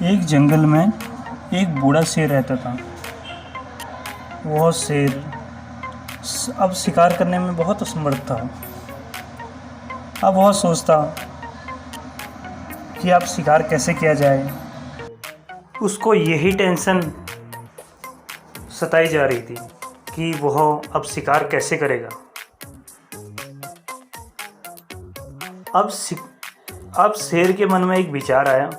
एक जंगल में एक बूढ़ा शेर रहता था। वह शेर अब शिकार करने में बहुत असमर्थ था। अब वह सोचता कि अब शिकार कैसे किया जाए। उसको यही टेंशन सताई जा रही थी कि वह अब शिकार कैसे करेगा। अब शेर के मन में एक विचार आया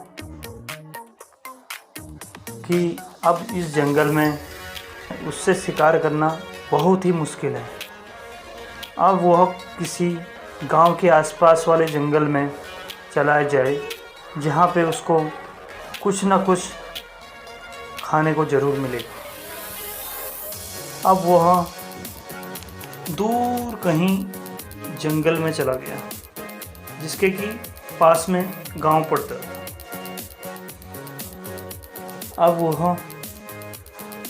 कि अब इस जंगल में उससे शिकार करना बहुत ही मुश्किल है। अब वह किसी गांव के आसपास वाले जंगल में चला जाए जहां पे उसको कुछ ना कुछ खाने को ज़रूर मिलेगा। अब वह दूर कहीं जंगल में चला गया जिसके कि पास में गांव पड़ता था। अब वह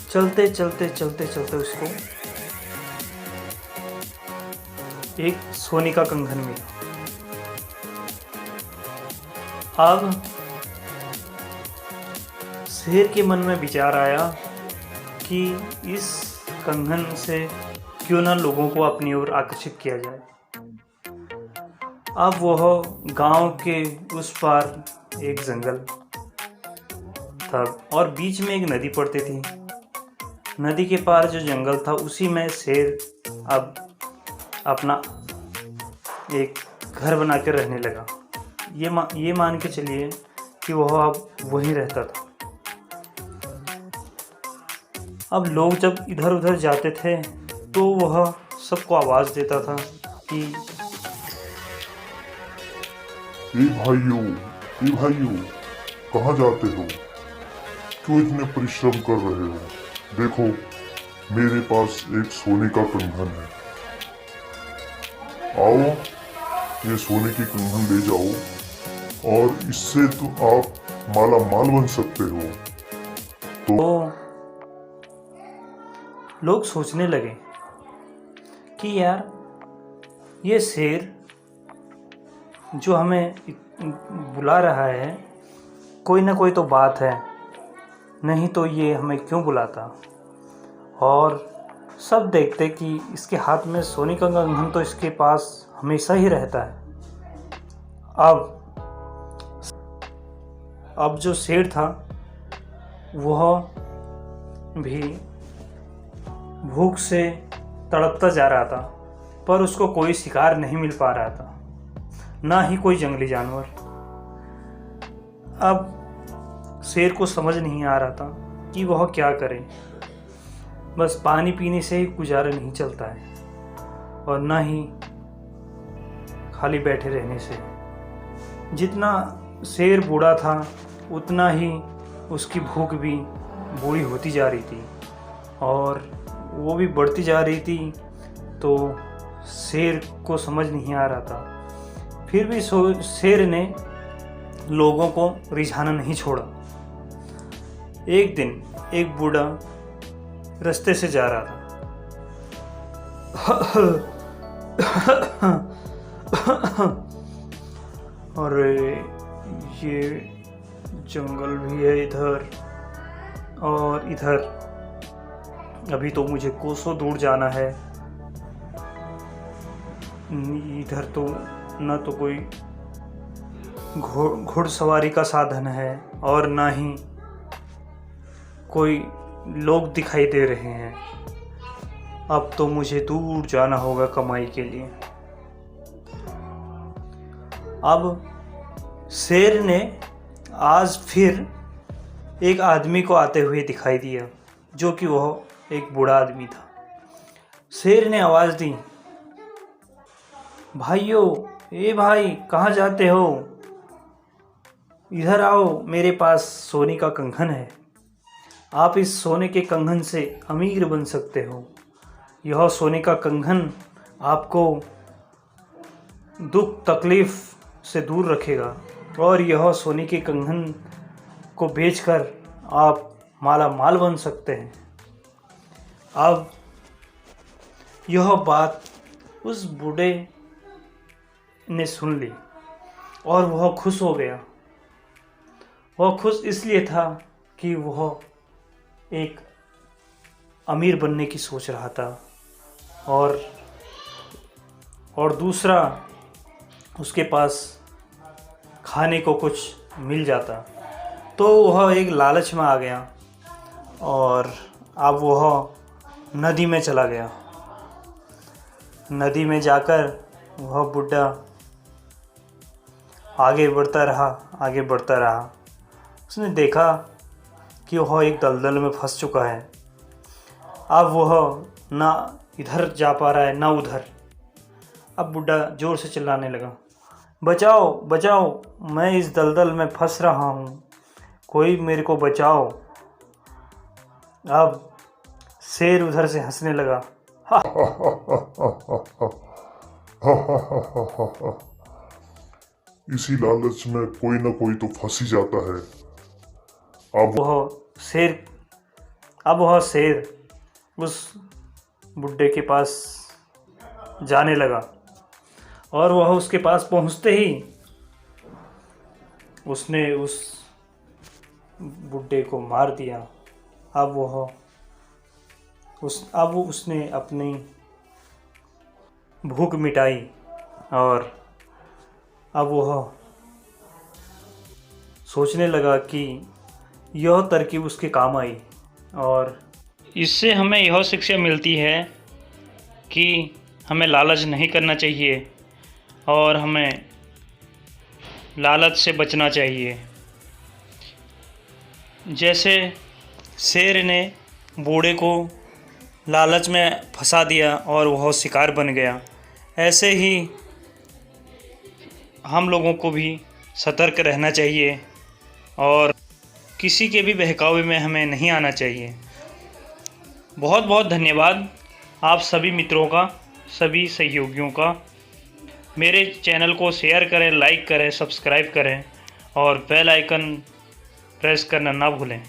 चलते चलते उसको एक सोने का कंगन मिला। अब शेर के मन में विचार आया कि इस कंगन से क्यों ना लोगों को अपनी ओर आकर्षित किया जाए। अब वह गांव के उस पार एक जंगल था और बीच में एक नदी पड़ती थी। नदी के पार जो जंगल था उसी में शेर अब अपना एक घर बना कर रहने लगा। ये मान के चलिए कि वह अब वहीं रहता था। अब लोग जब इधर उधर जाते थे तो वह सबको आवाज़ देता था कि ए भाइयों, कहाँ जाते हो? क्यों इतने परिश्रम कर रहे हो? देखो, मेरे पास एक सोने का कंगन है। आओ, ये सोने की कंगन ले जाओ और इससे तो आप माला माल बन सकते हो। तो लोग सोचने लगे कि यार ये शेर जो हमें बुला रहा है, कोई ना कोई तो बात है, नहीं तो ये हमें क्यों बुलाता। और सब देखते कि इसके हाथ में सोने का कंगन तो इसके पास हमेशा ही रहता है। अब जो शेर था वह भी भूख से तड़पता जा रहा था, पर उसको कोई शिकार नहीं मिल पा रहा था, ना ही कोई जंगली जानवर। अब शेर को समझ नहीं आ रहा था कि वह क्या करे। बस पानी पीने से ही गुजारा नहीं चलता है और ना ही खाली बैठे रहने से। जितना शेर बूढ़ा था उतना ही उसकी भूख भी बूढ़ी होती जा रही थी और वो भी बढ़ती जा रही थी। तो शेर को समझ नहीं आ रहा था। फिर भी शेर ने लोगों को रिझाना नहीं छोड़ा। एक दिन एक बूढ़ा रास्ते से जा रहा था। अरे ये जंगल भी है इधर और इधर, अभी तो मुझे कोसों दूर जाना है। इधर तो ना तो कोई घुड़सवारी का साधन है और ना ही कोई लोग दिखाई दे रहे हैं। अब तो मुझे दूर जाना होगा कमाई के लिए। अब शेर ने आज फिर एक आदमी को आते हुए दिखाई दिया, जो कि वह एक बूढ़ा आदमी था। शेर ने आवाज़ दी, भाइयों, ए भाई, कहाँ जाते हो? इधर आओ, मेरे पास सोने का कंगन है। आप इस सोने के कंगन से अमीर बन सकते हो। यह सोने का कंगन आपको दुख तकलीफ़ से दूर रखेगा और यह सोने के कंगन को बेचकर आप माला माल बन सकते हैं। अब यह बात उस बूढ़े ने सुन ली और वह खुश हो गया वह खुश इसलिए था कि वह एक अमीर बनने की सोच रहा था और दूसरा उसके पास खाने को कुछ मिल जाता तो वह एक लालच में आ गया और अब वह नदी में चला गया। नदी में जाकर वह बुढ़ा आगे बढ़ता रहा। उसने देखा कि वह एक दलदल में फंस चुका है। अब वह ना इधर जा पा रहा है ना उधर। अब बुढ़ा जोर से चिल्लाने लगा, बचाओ बचाओ, मैं इस दलदल में फंस रहा हूँ, कोई मेरे को बचाओ। अब शेर उधर से हंसने लगा, इसी लालच में कोई ना कोई तो फंस ही जाता है। अब वह शेर उस बुड्ढे के पास जाने लगा और वह उसके पास पहुंचते ही उसने उस बुड्ढे को मार दिया। अब उसने अपनी भूख मिटाई और अब वह सोचने लगा कि यह तरकीब उसके काम आई। और इससे हमें यह शिक्षा मिलती है कि हमें लालच नहीं करना चाहिए और हमें लालच से बचना चाहिए। जैसे शेर ने बूढ़े को लालच में फंसा दिया और वह शिकार बन गया, ऐसे ही हम लोगों को भी सतर्क रहना चाहिए और किसी के भी बहकावे में हमें नहीं आना चाहिए। बहुत बहुत धन्यवाद आप सभी मित्रों का, सभी सहयोगियों का। मेरे चैनल को शेयर करें, लाइक करें, सब्सक्राइब करें और बेल आइकन प्रेस करना ना भूलें।